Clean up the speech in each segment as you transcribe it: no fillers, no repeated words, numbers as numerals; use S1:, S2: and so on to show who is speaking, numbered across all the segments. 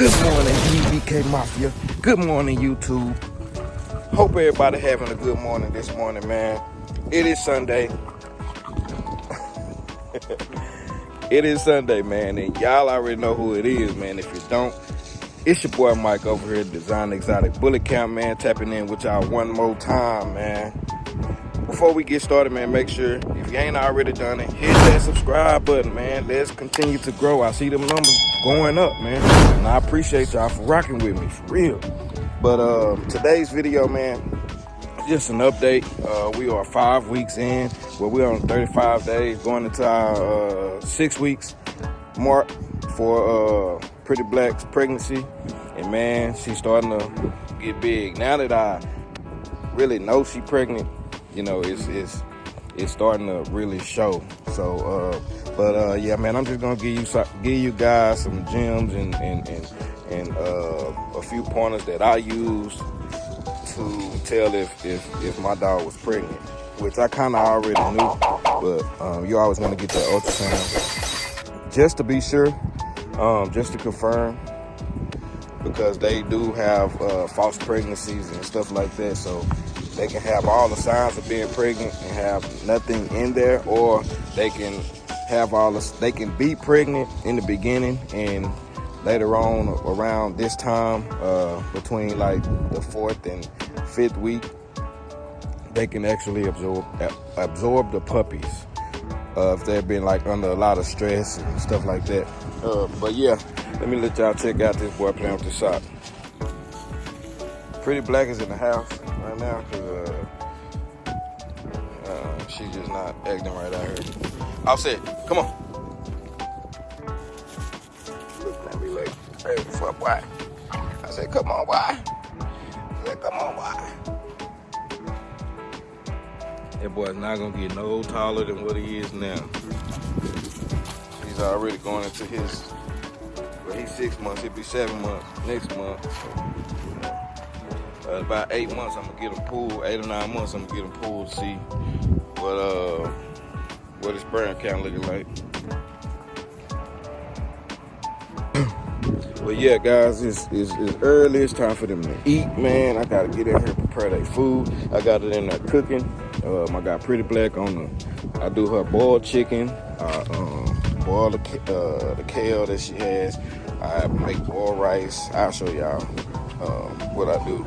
S1: Good morning, BBK Mafia. Good morning, YouTube. Hope everybody having a good morning this morning, man. It is Sunday. It is Sunday, man, and y'all already know who it is, man. If you don't, it's your boy Mike over here, Design Exotic Bullet Camp, man, tapping in with y'all one more time, man. Before we get started, man, make sure, if you ain't already done it, hit that subscribe button, man. Let's continue to grow. I see them numbers going up, man, and I appreciate y'all for rocking with me, for real. But today's video, man, just an update. We are 5 weeks in. Well, we're on 35 days, going into our 6 weeks mark for Pretty Black's pregnancy. And man, she's starting to get big. Now that I really know she's pregnant, you know, it's starting to really show. So, yeah, man, I'm just gonna give you guys some gems and a few pointers that I use to tell if my dog was pregnant, which I kind of already knew, but you always want to get that ultrasound just to be sure, just to confirm, because they do have false pregnancies and stuff like that. So they can have all the signs of being pregnant and have nothing in there, or they can have they can be pregnant in the beginning, and later on around this time, between like the 4th and 5th week, they can actually absorb the puppies if they've been like under a lot of stress and stuff like that. But yeah, let me let y'all check out this boy playing with the sock. Pretty Black is in the house right now because she's just not acting right out here. Offset, come on. Look at me like, hey, what's up, boy? I said, come on, boy. I said, come on, boy. That boy's not gonna get no taller than what he is now. He's already going into his, well, he's 6 months, he'll be 7 months next month. So, about 8 months, I'm gonna get him pulled. 8 or 9 months, I'm gonna get him pulled to see what his sperm count looking like. But yeah, guys, it's early. It's time for them to eat, man. I gotta get in here, prepare their food. I got it in there cooking. I got Pretty Black on I do her boiled chicken. Boil the kale that she has. I make boiled rice. I'll show y'all what I do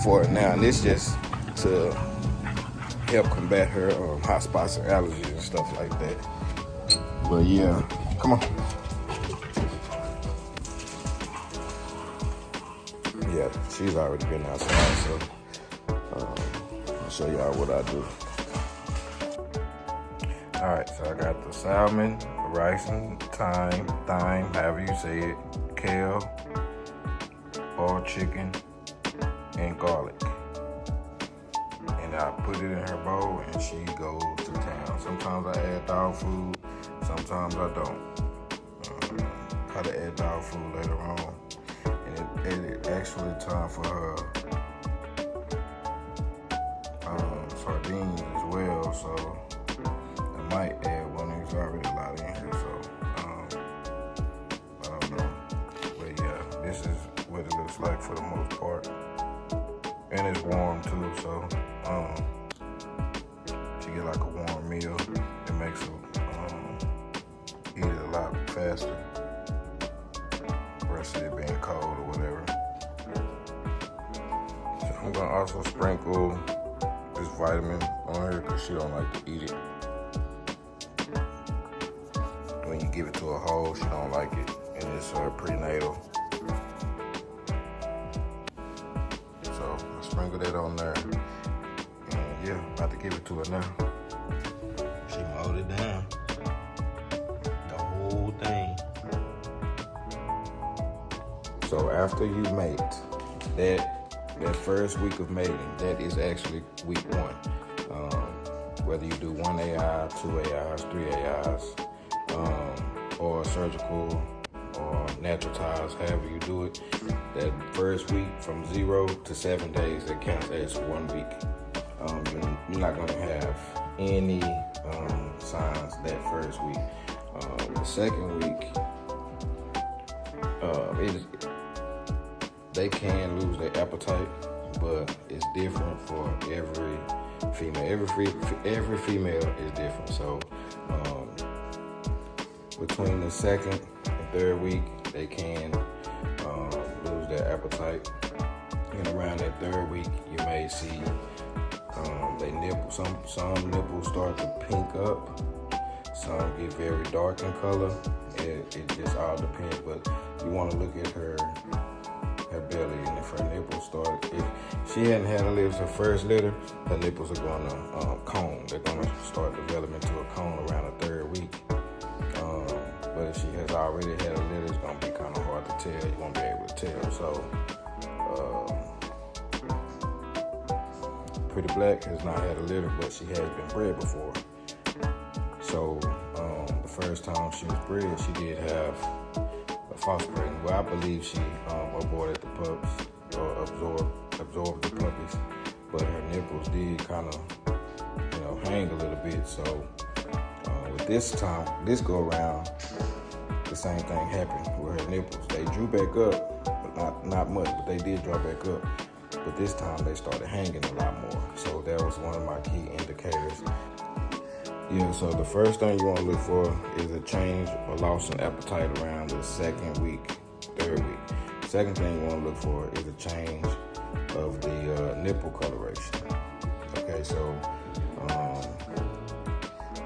S1: for it now. And it's just to help combat her hot spots and allergies and stuff like that. But yeah, come on. Yeah, she's already been outside, so I'll show y'all what I do. All right, so I got the salmon, rice and thyme, however you say it, kale, boiled chicken, and garlic. And I put it in her bowl and she goes to town. Sometimes I add dog food, sometimes I don't. Try to add dog food later on. And it's actually time for her sardines as well, so I might add one. There's already a lot in here, so I don't know. But yeah, this is what it looks like for the most part. And it's warm too, so to get like a warm meal, it makes her eat it a lot faster versus it being cold or whatever. So I'm gonna also sprinkle this vitamin on her because she don't like to eat it. When you give it to her whole, she don't like it, and it's prenatal. So I sprinkle that on there, and yeah, about to give it to her now. She mowed it down, the whole thing. So after you mate, that first week of mating, that is actually week 1. Whether you do 1 AI, 2 AIs, 3 AIs, or surgical or natural ties, however you do it, that first week from 0 to 7 days, that counts as 1 week. You're not gonna have any signs that first week. The second week, They can lose their appetite, but it's different for every female. Every female is different. So between the second and third week, they can lose their appetite. And around that third week, you may see they nipple. Some nipples start to pink up. Some get very dark in color. It just all depends. But you want to look at her belly, and if her nipples start, if she hadn't had her litters, her first litter, her nipples are going to cone. They're going to start developing into a cone around the third week. But if she has already had a litter, it's going to be kind of hard to tell. You won't be able to tell. So, Pretty Black has not had a litter, but she has been bred before. So, the first time she was bred, she did have a false pregnant. Well, I believe she aborted the pups or absorbed the puppies, but her nipples did kind of, hang a little bit. So, with this go around, the same thing happened with her nipples. They drew back up, but not much, but they did draw back up. But this time they started hanging a lot more. So that was one of my key indicators. Yeah, so the first thing you want to look for is a change or loss in appetite around the second week, third week. Second thing you want to look for is a change of the nipple coloration. Okay, so,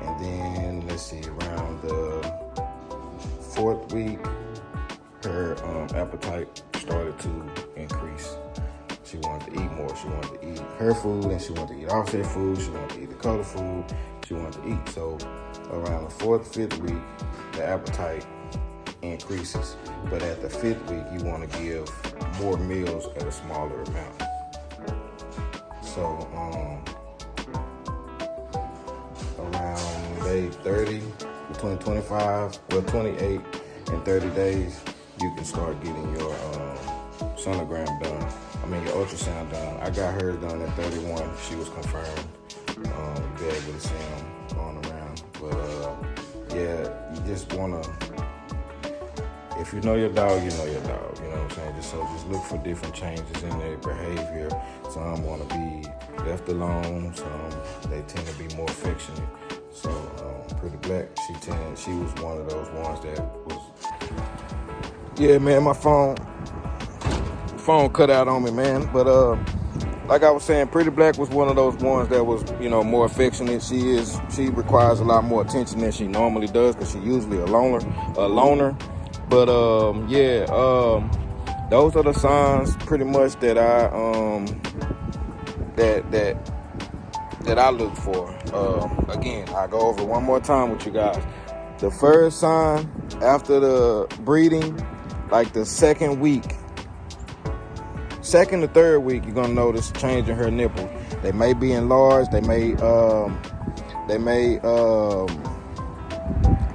S1: and then let's see, around the fourth week, her appetite started to increase. She wanted to eat more. She wanted to eat her food, and she wanted to eat offset food. She wanted to eat the color food. She wanted to eat. So around the fourth, fifth week, the appetite increases. But at the fifth week, you want to give more meals at a smaller amount. So around day 30, between 28 and 30 days, you can start getting your sonogram done. Your ultrasound done. I got hers done at 31. She was confirmed. You'll be able to see them going around. But yeah, you just wanna, if you know your dog, you know your dog. You know what I'm saying? Just look for different changes in their behavior. Some wanna be left alone. Some they tend to be more affectionate. So Pretty Black, she was one of those ones that was. Yeah, man, my phone cut out on me, man. But like I was saying, Pretty Black was one of those ones that was, more affectionate. She requires a lot more attention than she normally does, because she's usually a loner. But those are the signs pretty much that I that I look for. Again, I go over one more time with you guys. The first sign after the breeding, like the second to third week, you're gonna notice a change in her nipples. They may be enlarged. They may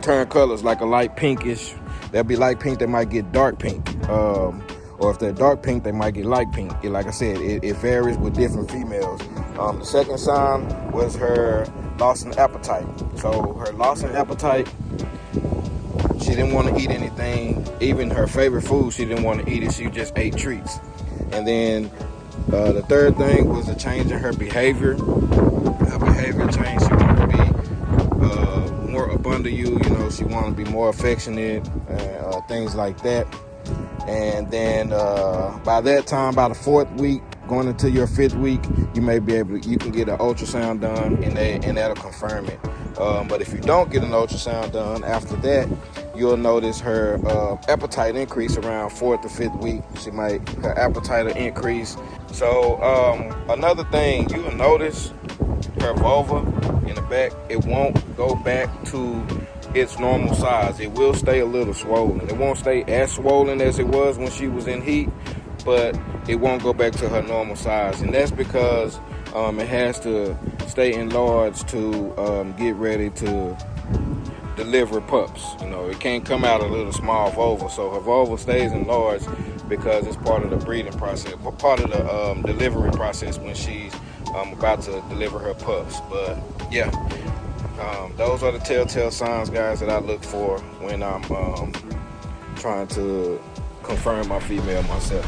S1: turn colors like a light pinkish. They'll be light pink. They might get dark pink. Or if they're dark pink, they might get light pink. Like I said, it varies with different females. The second sign was her loss in appetite. So her loss in appetite, she didn't want to eat anything. Even her favorite food, she didn't want to eat it. She just ate treats. And then the third thing was a change in her behavior. Her behavior changed. She wanted to be more up under you. She wanted to be more affectionate, things like that. And then by that time, by the fourth week, going into your fifth week, you may be able to, you can get an ultrasound done, and that'll confirm it. But if you don't get an ultrasound done after that, you'll notice her appetite increase around fourth to fifth week. Her appetite will increase. So another thing, you will notice her vulva in the back, it won't go back to its normal size. It will stay a little swollen. It won't stay as swollen as it was when she was in heat, but it won't go back to her normal size. And that's because it has to stay enlarged to get ready to deliver pups. It can't come out a little small vulva. So her vulva stays enlarged because it's part of the breeding process, but part of the delivery process when she's about to deliver her pups. But yeah, those are the telltale signs, guys, that I look for when I'm trying to confirm my female myself.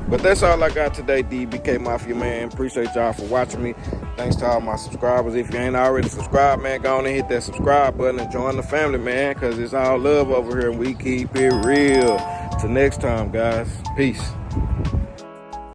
S1: But that's all I got today, DBK Mafia, man. Appreciate y'all for watching me. Thanks to all my subscribers. If you ain't already subscribed, man, go on and hit that subscribe button and join the family, man, because it's all love over here and we keep it real. Till next time, guys. Peace.